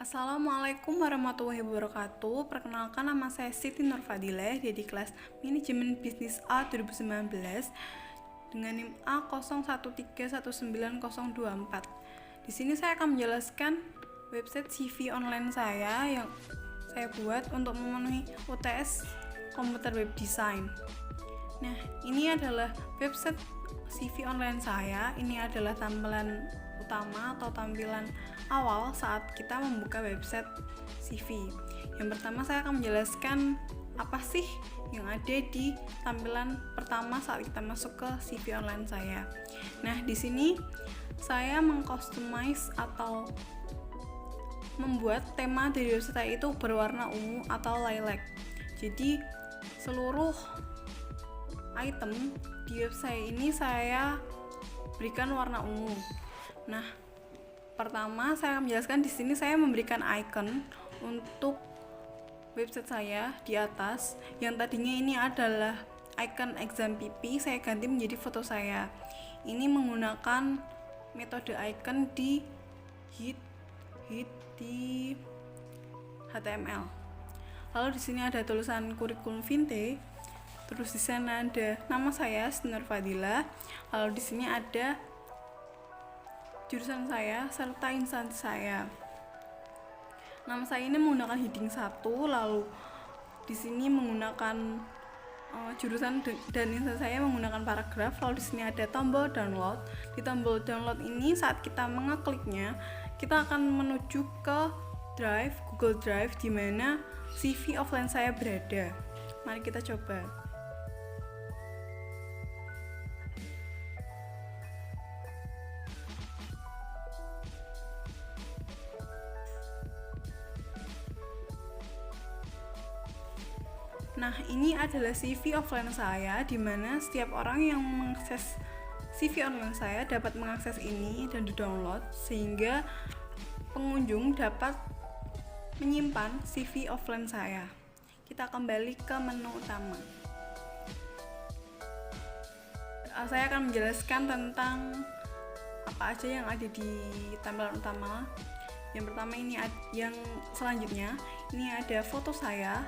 Assalamualaikum warahmatullahi wabarakatuh. Perkenalkan, nama saya Siti Nurfadilah dari kelas Manajemen Bisnis A 2019 dengan NIM A0131919024. Di sini saya akan menjelaskan website CV online saya yang saya buat untuk memenuhi UTS Komputer Web Design. Nah, ini adalah website CV online saya. Ini adalah tampilan utama atau tampilan awal saat kita membuka website CV. Yang pertama saya akan menjelaskan apa sih yang ada di tampilan pertama saat kita masuk ke CV online saya. Nah, di sini saya mengcustomize atau membuat tema dari website itu berwarna ungu atau lilac. Jadi seluruh item di website ini saya berikan warna ungu. Nah, pertama saya akan menjelaskan di sini saya memberikan icon untuk website saya di atas. Yang tadinya ini adalah icon exam PP, saya ganti menjadi foto saya. Ini menggunakan metode icon di hit di HTML. Lalu di sini ada tulisan kurikulum Vinte. Terus di sana ada nama saya Siti Nurfadilah. Lalu di sini ada jurusan saya serta instansi saya. Nama saya ini menggunakan heading 1, lalu di sini menggunakan jurusan dan instansi saya menggunakan paragraf. Lalu di sini ada tombol download. Di tombol download ini saat kita mengekliknya, kita akan menuju ke Drive, Google Drive, di mana CV offline saya berada. Mari kita coba. Nah, ini adalah CV offline saya, di mana setiap orang yang mengakses CV online saya dapat mengakses ini dan di-download, sehingga pengunjung dapat menyimpan CV offline saya. Kita kembali ke menu utama. Saya akan menjelaskan tentang apa aja yang ada di tampilan utama. Yang pertama ini yang selanjutnya, ini ada foto saya.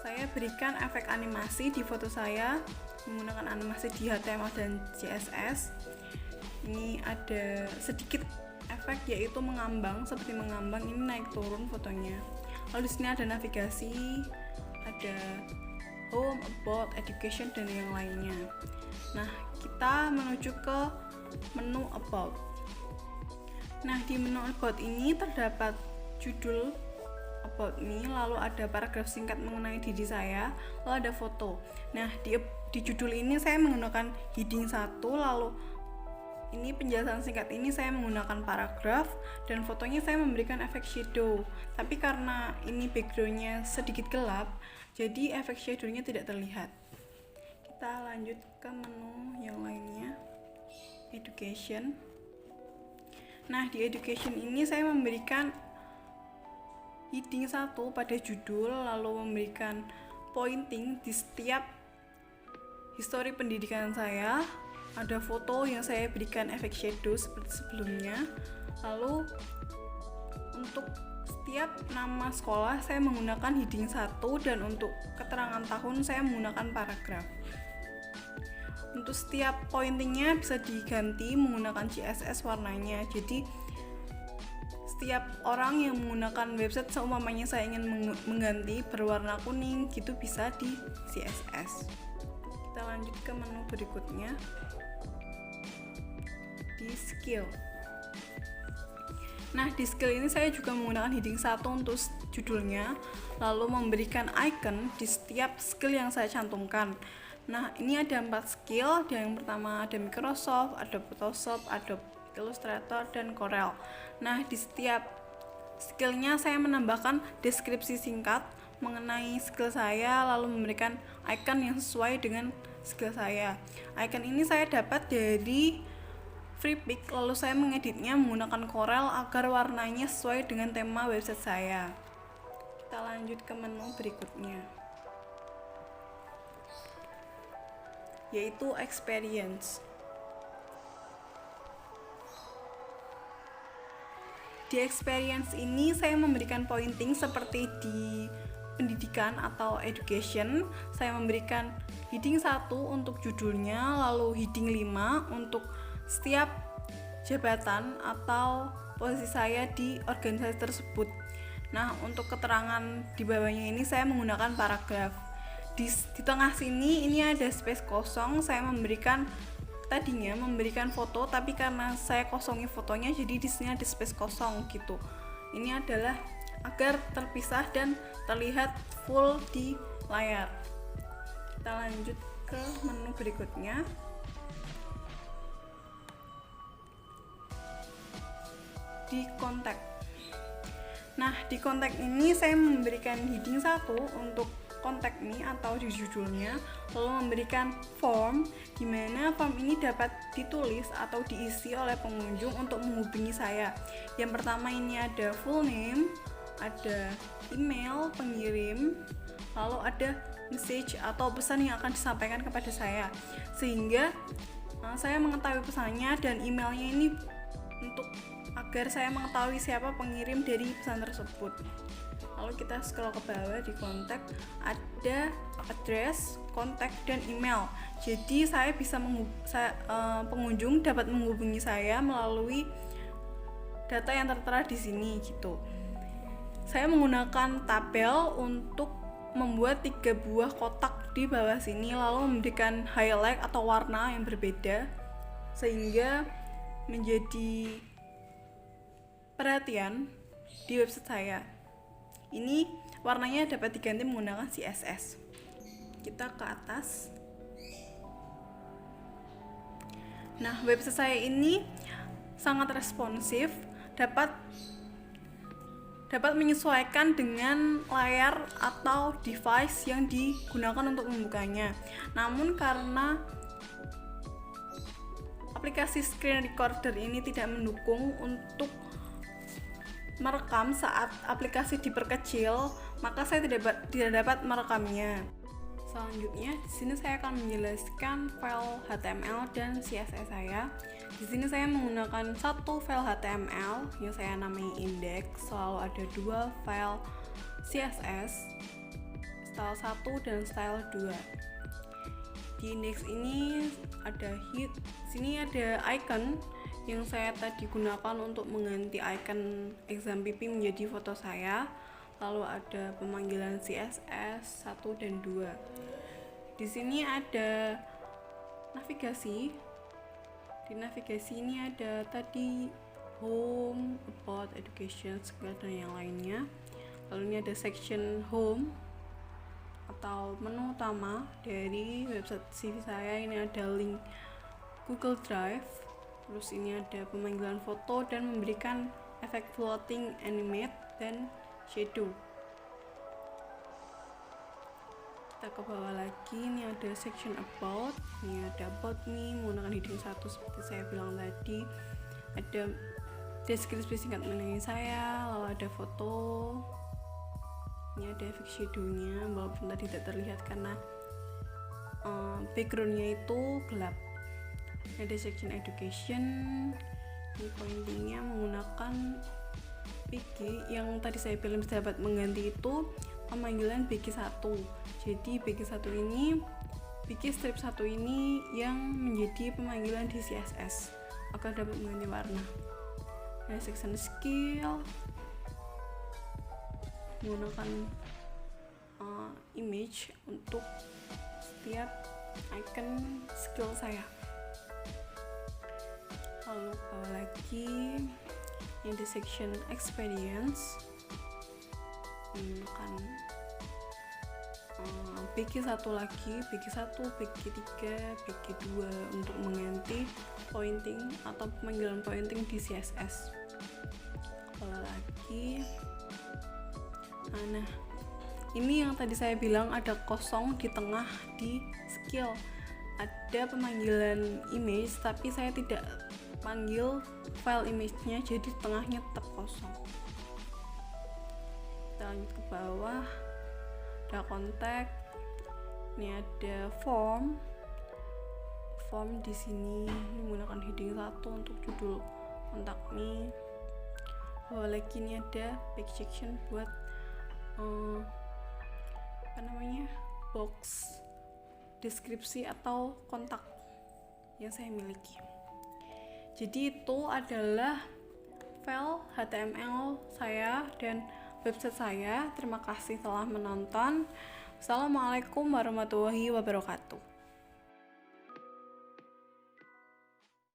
Saya berikan efek animasi di foto saya menggunakan animasi di HTML dan CSS. Ini ada sedikit efek yaitu mengambang, seperti mengambang, ini naik turun fotonya. Lalu di sini ada navigasi, ada home, about, education, dan yang lainnya. Nah, kita menuju ke menu about. Nah, di menu about ini terdapat judul about me, lalu ada paragraf singkat mengenai diri saya, lalu ada foto. Nah, di judul ini saya menggunakan heading 1, lalu ini penjelasan singkat ini saya menggunakan paragraf, dan fotonya saya memberikan efek shadow. Tapi karena ini backgroundnya sedikit gelap, jadi efek shadownya tidak terlihat. Kita lanjut ke menu yang lainnya, education. Nah, di education ini saya memberikan heading 1 pada judul, lalu memberikan pointing di setiap histori pendidikan saya. Ada foto yang saya berikan efek shadow seperti sebelumnya. Lalu untuk setiap nama sekolah saya menggunakan heading 1, dan untuk keterangan tahun saya menggunakan paragraf. Untuk setiap pointingnya bisa diganti menggunakan CSS warnanya. Jadi setiap orang yang menggunakan website, seumpamanya saya ingin mengganti berwarna kuning gitu, bisa di CSS. Kita lanjut ke menu berikutnya, di skill. Nah, di skill ini saya juga menggunakan heading 1 untuk judulnya, lalu memberikan icon di setiap skill yang saya cantumkan. Nah, ini ada 4 skill. Yang pertama ada Microsoft, ada Photoshop, ada Illustrator, dan Corel. Nah, di setiap skillnya saya menambahkan deskripsi singkat mengenai skill saya, lalu memberikan icon yang sesuai dengan skill saya. Icon ini saya dapat dari Freepik, lalu saya mengeditnya menggunakan Corel agar warnanya sesuai dengan tema website saya. Kita lanjut ke menu berikutnya, yaitu experience. Di experience ini saya memberikan pointing seperti di pendidikan atau education. Saya memberikan heading 1 untuk judulnya, lalu heading 5 untuk setiap jabatan atau posisi saya di organisasi tersebut. Nah, untuk keterangan di bawahnya ini saya menggunakan paragraf. Di tengah sini ini ada space kosong. Saya tadinya memberikan foto, tapi karena saya kosongi fotonya, jadi di sini ada space kosong gitu. Ini adalah agar terpisah dan terlihat full di layar. Kita lanjut ke menu berikutnya. Di kontak. Nah, di kontak ini saya memberikan heading 1 untuk kontak me atau di judulnya, lalu memberikan form, di mana form ini dapat ditulis atau diisi oleh pengunjung untuk menghubungi saya. Yang pertama ini ada full name, ada email pengirim, lalu ada message atau pesan yang akan disampaikan kepada saya, sehingga saya mengetahui pesannya, dan emailnya ini untuk agar saya mengetahui siapa pengirim dari pesan tersebut. Lalu kita scroll ke bawah, di kontak ada address, kontak, dan email. Jadi saya bisa pengunjung dapat menghubungi saya melalui data yang tertera di sini gitu. Saya menggunakan tabel untuk membuat 3 buah kotak di bawah sini, lalu memberikan highlight atau warna yang berbeda sehingga menjadi perhatian di website saya. Ini warnanya dapat diganti menggunakan CSS. Kita ke atas. Nah, website saya ini sangat responsif, dapat menyesuaikan dengan layar atau device yang digunakan untuk membukanya. Namun karena aplikasi screen recorder ini tidak mendukung untuk merekam saat aplikasi diperkecil, maka saya tidak dapat merekamnya. Selanjutnya, di sini saya akan menjelaskan file HTML dan CSS saya. Di sini saya menggunakan satu file HTML yang saya namai index, selalu ada 2 file CSS, style 1 dan style 2. Di index ini ada sini ada icon yang saya tadi gunakan untuk mengganti icon exam PP menjadi foto saya. Lalu ada pemanggilan CSS 1 dan 2. Di sini ada navigasi. Di navigasi ini ada tadi home, about, education, skill, dan yang lainnya. Lalu ini ada section home atau menu utama dari website CV saya. Ini ada link Google Drive. Terus ini ada pemanggilan foto dan memberikan efek floating, animate, dan shadow. Kita ke bawah lagi, ini ada section about, ini ada about me menggunakan heading 1 seperti saya bilang tadi. Ada deskripsi singkat mengenai saya, lalu ada foto. Ini ada efek shadownya, walaupun tadi tidak terlihat karena backgroundnya itu gelap. Ada section education, ini pointingnya menggunakan BG yang tadi saya bilang dapat mengganti itu pemanggilan BG1. Jadi BG1 ini, BG strip 1 ini yang menjadi pemanggilan di CSS agar dapat mengganti warna. Ada section skill menggunakan image untuk setiap icon skill saya. Lalu bawah lagi ini di section experience menggunakan BG1 lagi, BG1, BG3, BG2 untuk mengganti pointing atau pemanggilan pointing di CSS. Bawah lagi, nah ini yang tadi saya bilang ada kosong di tengah di skill, ada pemanggilan image tapi saya tidak panggil file image-nya, jadi tengahnya tetap kosong. Kita lanjut ke bawah, ada kontak, ini ada form di sini menggunakan heading 1 untuk judul kontak me. bawah lagi ini ada back section buat box deskripsi atau kontak yang saya miliki. Jadi itu adalah file HTML saya dan website saya. Terima kasih telah menonton. Assalamualaikum warahmatullahi wabarakatuh.